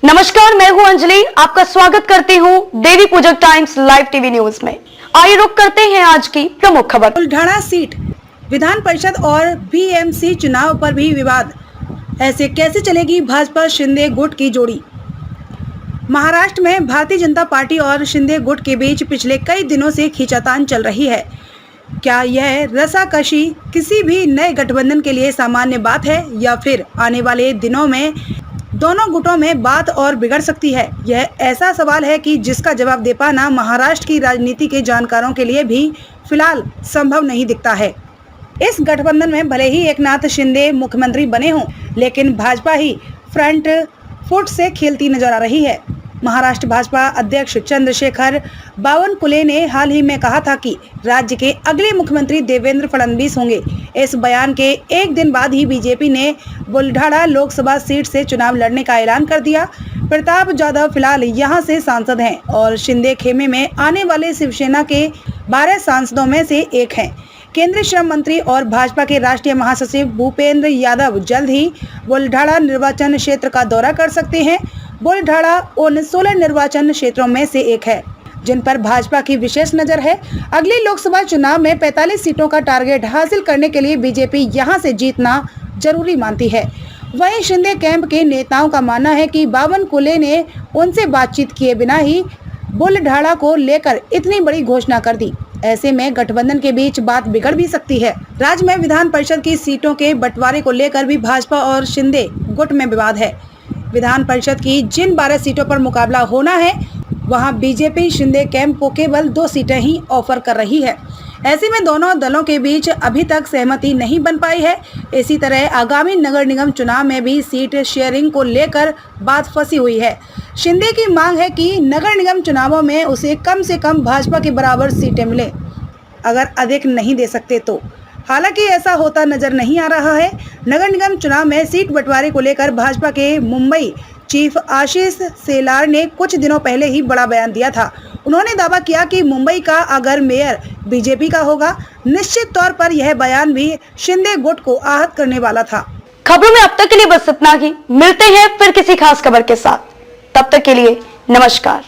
नमस्कार, मैं हूं अंजलि। आपका स्वागत करती हूं देवी पूजक टाइम्स लाइव टीवी न्यूज में। आइए रुक करते हैं आज की प्रमुख खबर। बुल्ढाना सीट विधान परिषद और बीएमसी चुनाव पर भी विवाद। ऐसे कैसे चलेगी भाजपा शिंदे गुट की जोड़ी। महाराष्ट्र में भारतीय जनता पार्टी और शिंदे गुट के बीच पिछले कई दिनों से खींचातान चल रही है। क्या यह रसाकशी किसी भी नए गठबंधन के लिए सामान्य बात है या फिर आने वाले दिनों में दोनों गुटों में बात और बिगड़ सकती है? यह ऐसा सवाल है कि जिसका जवाब दे पाना महाराष्ट्र की राजनीति के जानकारों के लिए भी फिलहाल संभव नहीं दिखता है। इस गठबंधन में भले ही एकनाथ शिंदे मुख्यमंत्री बने हों, लेकिन भाजपा ही फ्रंट फुट से खेलती नजर आ रही है। महाराष्ट्र भाजपा अध्यक्ष चंद्रशेखर बावनकुले ने हाल ही में कहा था कि राज्य के अगले मुख्यमंत्री देवेंद्र फडणवीस होंगे। इस बयान के एक दिन बाद ही बीजेपी ने बुल्ढाना लोकसभा सीट से चुनाव लड़ने का ऐलान कर दिया। प्रताप जाधव फिलहाल यहां से सांसद हैं और शिंदे खेमे में आने वाले शिवसेना के 12 सांसदों में से एक हैं। केंद्रीय श्रम मंत्री और भाजपा के राष्ट्रीय महासचिव भूपेंद्र यादव जल्द ही बुल्ढाना निर्वाचन क्षेत्र का दौरा कर सकते हैं। बुल्ढाना उन 16 निर्वाचन क्षेत्रों में से एक है जिन पर भाजपा की विशेष नजर है। अगले लोकसभा चुनाव में 45 सीटों का टारगेट हासिल करने के लिए बीजेपी यहां से जीतना जरूरी मानती है। वहीं शिंदे कैंप के नेताओं का मानना है कि बावनकुले ने उनसे बातचीत किए बिना ही बुल्ढाना को लेकर इतनी बड़ी घोषणा कर दी। ऐसे में गठबंधन के बीच बात बिगड़ भी सकती है। राज्य में विधान परिषद की सीटों के बंटवारे को लेकर भी भाजपा और शिंदे गुट में विवाद है। विधान परिषद की जिन 12 सीटों पर मुकाबला होना है, वहां बीजेपी शिंदे कैंप को केवल 2 सीटें ही ऑफर कर रही है। ऐसे में दोनों दलों के बीच अभी तक सहमति नहीं बन पाई है। इसी तरह आगामी नगर निगम चुनाव में भी सीट शेयरिंग को लेकर बात फंसी हुई है। शिंदे की मांग है कि नगर निगम चुनावों में उसे कम से कम भाजपा के बराबर सीटें मिले, अगर अधिक नहीं दे सकते तो। हालांकि ऐसा होता नजर नहीं आ रहा है। नगर निगम चुनाव में सीट बंटवारे को लेकर भाजपा के मुंबई चीफ आशीष सेलार ने कुछ दिनों पहले ही बड़ा बयान दिया था। उन्होंने दावा किया कि मुंबई का अगर मेयर बीजेपी का होगा, निश्चित तौर पर यह बयान भी शिंदे गुट को आहत करने वाला था। खबरों में अब तक के लिए बस इतना ही। मिलते हैं फिर किसी खास खबर के साथ। तब तक के लिए नमस्कार।